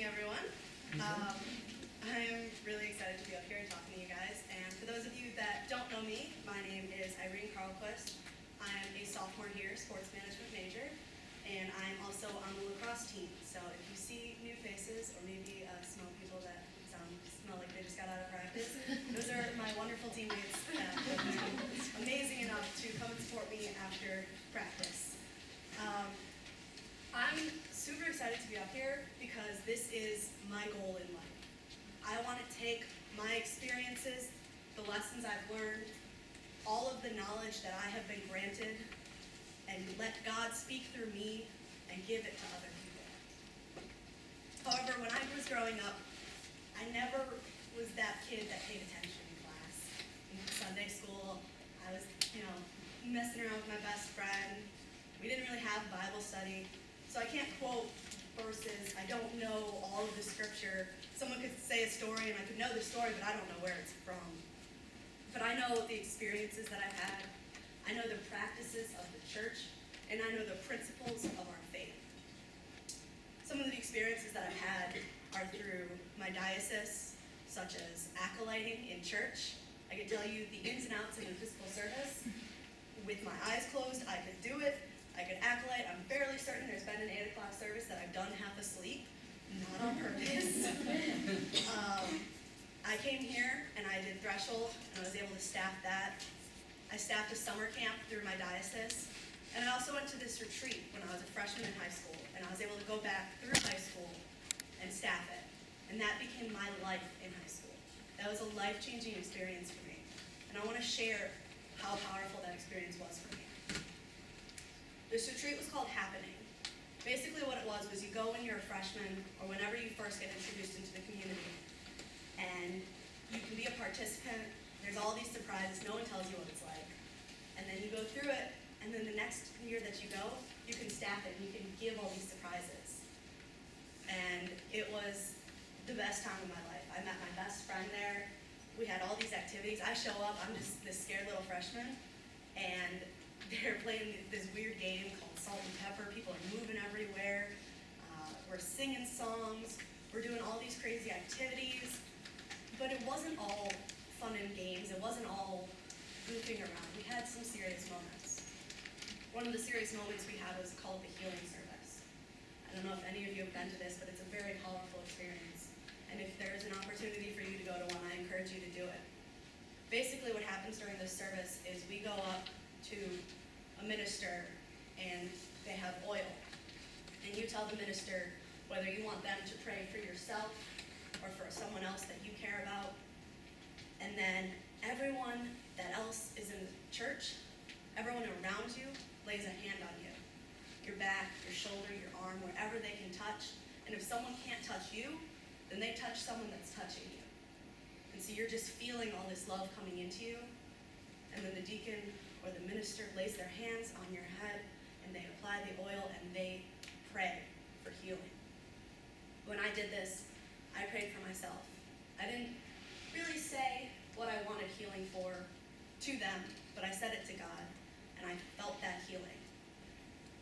everyone. I'm really excited to be up here and talking to you guys. And for those of you that don't know me, my name is Irene Carlquist. I'm a sophomore here, sports management major, and I'm also on the lacrosse team. So if you see new faces or maybe smell people that smell like they just got out of practice, those are my wonderful teammates that have been amazing enough to come and support me after practice. I'm super excited to be up here because this is my goal in life. I want to take my experiences, the lessons I've learned, all of the knowledge that I have been granted, and let God speak through me and give it to other people. However, when I was growing up, I never was that kid that paid attention in class. In Sunday school, I was, messing around with my best friend. We didn't really have Bible study, so I can't quote verses. I don't know all of the scripture. Someone could say a story, and I could know the story, but I don't know where it's from. But I know the experiences that I've had. I know the practices of the church, and I know the principles of our faith. Some of the experiences that I've had are through my diocese, such as acolyting in church. I can tell you the ins and outs of an Episcopal service. With my eyes closed, I could do it. I could acolyte. I'm fairly certain there's been an 8 o'clock service that I've done half asleep, not on purpose. I came here and I did threshold, and I was able to staff that. I staffed a summer camp through my diocese, and I also went to this retreat when I was a freshman in high school, and I was able to go back through high school and staff it, and that became my life in high school. That was a life-changing experience for me, and I want to share how powerful that experience was for me. This retreat was called Happening. Basically what it was you go when you're a freshman or whenever you first get introduced into the community, and you can be a participant. There's all these surprises. No one tells you what it's like. And then you go through it, and then the next year that you go, you can staff it and you can give all these surprises. And it was the best time of my life. I met my best friend there. We had all these activities. I show up, I'm just this scared little freshman, and they're playing this weird game called Salt and Pepper. People are moving everywhere. We're singing songs. We're doing all these crazy activities. But it wasn't all fun and games. It wasn't all goofing around. We had some serious moments. One of the serious moments we had was called the healing service. I don't know if any of you have been to this, but it's a very powerful experience. And if there's an opportunity for you to go to one, I encourage you to do it. Basically what happens during this service is we go up to a minister and they have oil. And you tell the minister whether you want them to pray for yourself or for someone else that you care about. And then everyone that else is in the church, everyone around you lays a hand on you. Your back, your shoulder, your arm, wherever they can touch. And if someone can't touch you, then they touch someone that's touching you. And so you're just feeling all this love coming into you. And then the deacon or the minister lays their hands on your head and they apply the oil and they pray for healing. When I did this, I prayed for myself. I didn't really say what I wanted healing for to them, but I said it to God, and I felt that healing.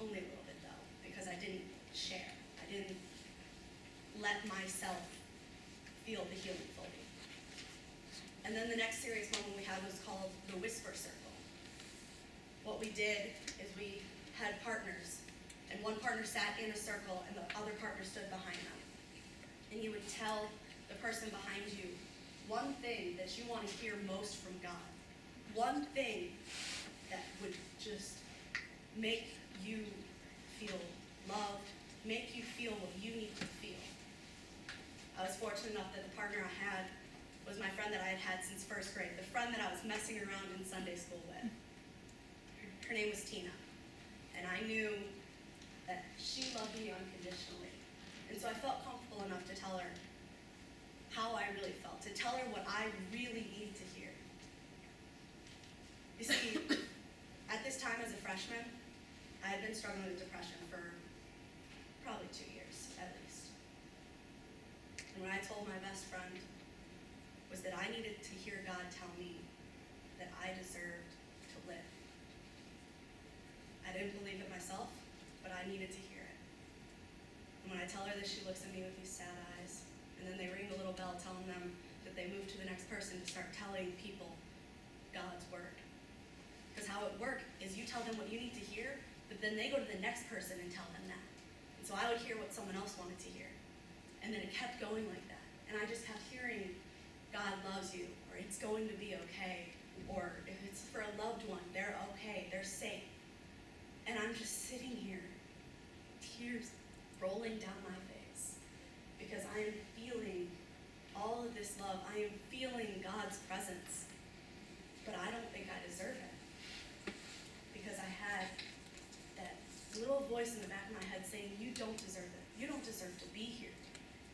Only a little bit though, because I didn't share. I didn't let myself feel the healing fully. And then the next serious moment we had was called the Whisper Circle. What we did is we had partners, and one partner sat in a circle and the other partner stood behind them. And you would tell the person behind you one thing that you want to hear most from God. One thing that would just make you feel loved, make you feel what you need to feel. I was fortunate enough that the partner I had was my friend that I had had since first grade, the friend that I was messing around in Sunday school with. Her name was Tina, and I knew that she loved me unconditionally. And so I felt comfortable enough to tell her how I really felt, to tell her what I really needed to hear. You see, at this time as a freshman, I had been struggling with depression for probably 2 years, at least. And what I told my best friend was that I needed to hear God tell me that I deserved to live. I didn't believe it myself, but I needed to hear it. And when I I tell her this, she looks at me with these sad eyes. And then they ring the little bell telling them that they move to the next person to start telling people God's word. Because how it works is you tell them what you need to hear, but then they go to the next person and tell them that. And so I would hear what someone else wanted to hear. And then it kept going like that. And I just kept hearing, God loves you, or it's going to be okay, or if it's for a loved one, they're okay, they're safe. And I'm just sitting here, tears rolling down my face, because I am feeling all of this love. I am feeling God's presence, but I don't think I deserve it, because I had that little voice in the back of my head saying, you don't deserve it. You don't deserve to be here.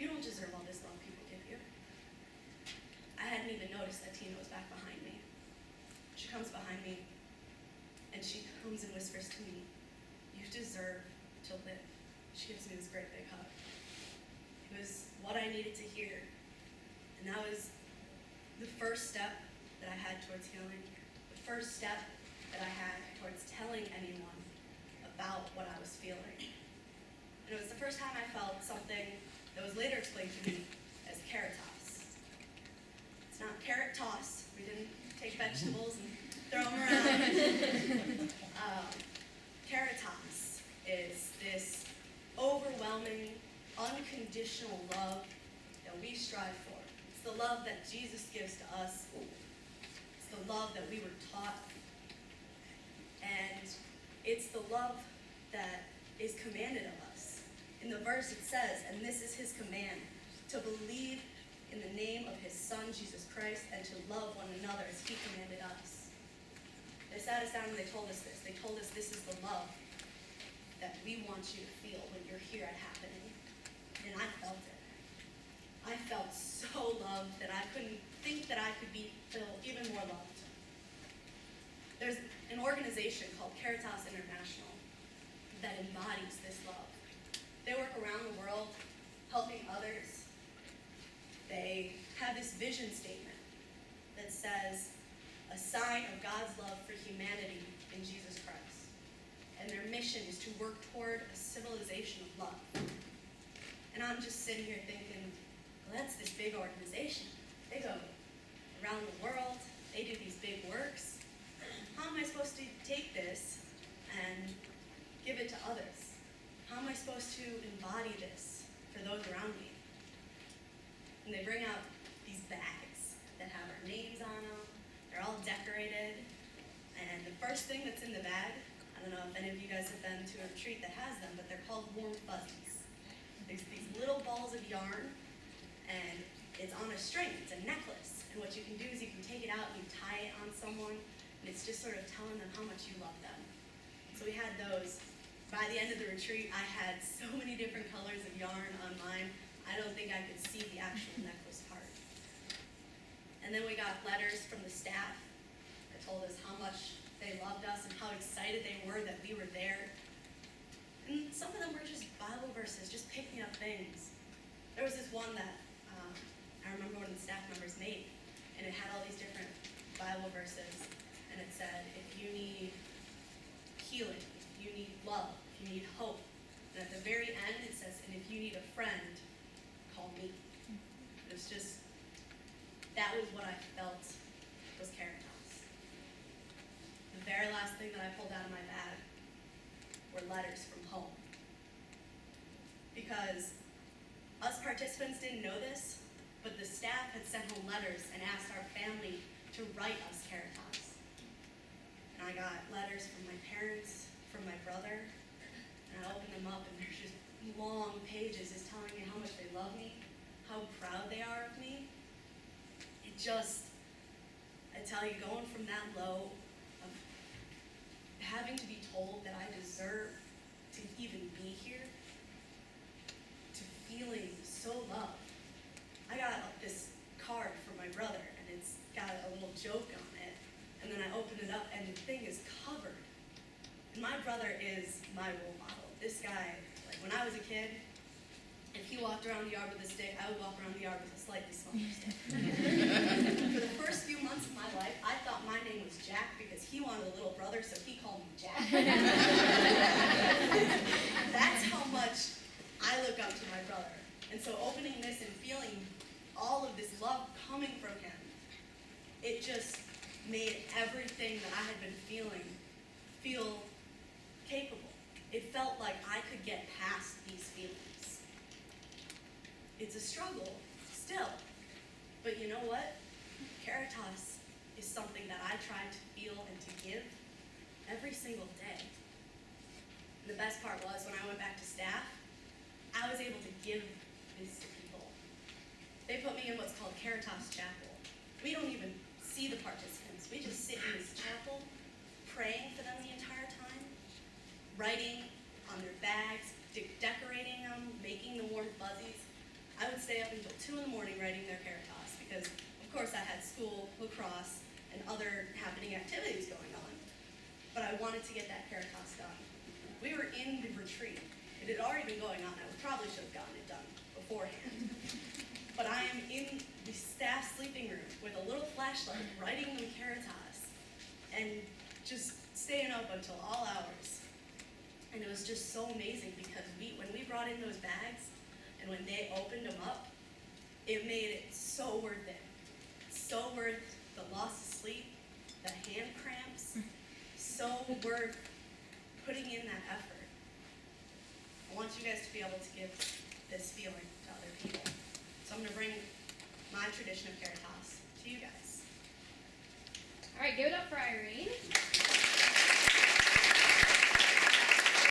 You don't deserve all this love people give you. I hadn't even noticed that Tina was back behind me. She comes behind me, and she comes and whispers to me, you deserve to live. She gives me this great big hug. It was what I needed to hear. And that was the first step that I had towards healing. The first step that I had towards telling anyone about what I was feeling. And it was the first time I felt something that was later explained to me as caritas. It's not carrot toss. We didn't take vegetables and throw them around. Caritas is this overwhelming, unconditional love that we strive for. It's the love that Jesus gives to us. It's the love that we were taught. And it's the love that is commanded of us. In the verse it says, and this is his command, to believe in the name of his Son, Jesus Christ, and to love one another as he commanded us. They sat us down and they told us this. They told us this is the love that we want you to feel when you're here at Happening. And I felt it. I felt so loved that I couldn't think that I could feel even more loved. There's an organization called Caritas International that embodies this love. They work around the world helping others. They have this vision statement that says, a sign of God's love for humanity in Jesus Christ. And their mission is to work toward a civilization of love. And I'm just sitting here thinking, well, that's this big organization. They go around the world. They do these big works. How am I supposed to take this and give it to others? How am I supposed to embody this for those around me? And they bring out these bags that have our names on them. They're all decorated. And the first thing that's in the bag, I don't know if any of you guys have been to a retreat that has them, but they're called warm fuzzies. There's these little balls of yarn, and it's on a string. It's a necklace. And what you can do is you can take it out and you tie it on someone, and it's just sort of telling them how much you love them. So we had those. By the end of the retreat, I had so many different colors of yarn on mine, I don't think I could see the actual necklace part. And then we got letters from the staff that told us how much they loved us and how excited they were that we were there. And some of them were just Bible verses, just picking up things. There was this one that I remember one of the staff members made, and it had all these different Bible verses, and it said, if you need healing, if you need love, if you need hope, and at the very end it says, and if you need a friend, call me. It was just, that was what I felt was Caritas. The very last thing that I pulled out of my bag were letters from home. Because us participants didn't know this, but the staff had sent home letters and asked our family to write us Caritas. And I got letters from my parents, from my brother, and I opened them up, and there's just long pages just telling me how much they love me, how proud they are of me. It just, I tell you, going from that low of having to be told that I deserve to even be here, to feeling so loved. I got this card from my brother, and it's got a little joke on it, and then I opened it up, and the thing is covered. And my brother is my role model. This guy, like when I was a kid, if he walked around the yard with a stick, I would walk around the yard with a slightly smaller stick. For the first few months of my life, I thought my name was Jack because he wanted a little brother, so he called me Jack. That's how much I I look up to my brother. And so opening this and feeling all of this love coming from him, it just made everything that I had been feeling feel capable. It felt like I could get past these feelings. It's a struggle still, but you know what? Caritas is something that I try to feel and to give every single day. And the best part was when I went back to staff, I was able to give this to people. They put me in what's called Caritas Chapel. We don't even see the participants. We just sit in this chapel, praying for them the entire time, writing on their bags, decorating them, making the warm fuzzies. I would stay up until 2 in the morning writing their Caritas because, of course, I had school, lacrosse, and other happening activities going on. But I wanted to get that Caritas done. We were in the retreat. It had already been going on. I probably should have gotten it done beforehand. But I am in the staff sleeping room with a little flashlight, writing them Caritas, and just staying up until all hours. And it was just so amazing because when we brought in those bags, and when they opened them up, it made it so worth it. So worth the loss of sleep, the hand cramps, so worth putting in that effort. I want you guys to be able to give this feeling to other people. So I'm going to bring my tradition of Caritas to you guys. All right, give it up for Irene.